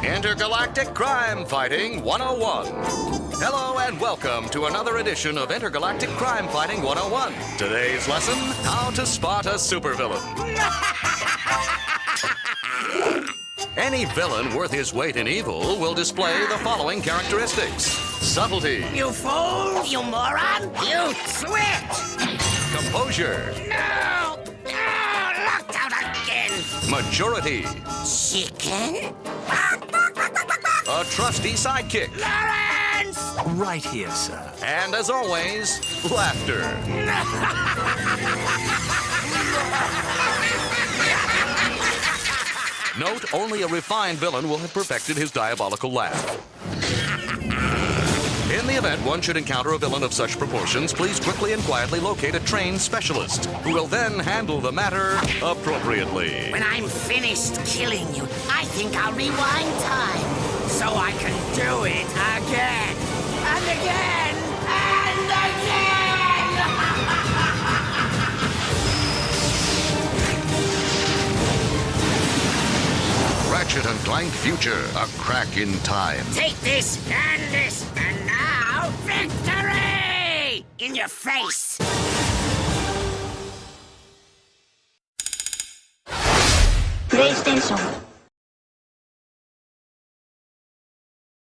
Intergalactic Crime Fighting 101. Hello and welcome to another edition of Intergalactic Crime Fighting 101. Today's lesson, how to spot a supervillain. Any villain worth his weight in evil will display the following characteristics. Subtlety. You fool! You moron! You twit! Composure. No! No! Locked out again! Maturity. Chicken? A trusty sidekick. Lawrence! Right here, sir. And as always, laughter. Note, only a refined villain will have perfected his diabolical laugh. In the event one should encounter a villain of such proportions, please quickly and quietly locate a trained specialist, who will then handle the matter appropriately. When I'm finished killing you, I think I'll rewind time so I can do it again and again and again! Ratchet and Clank Future, a crack in time. Take this, and now victory! In your face! PlayStation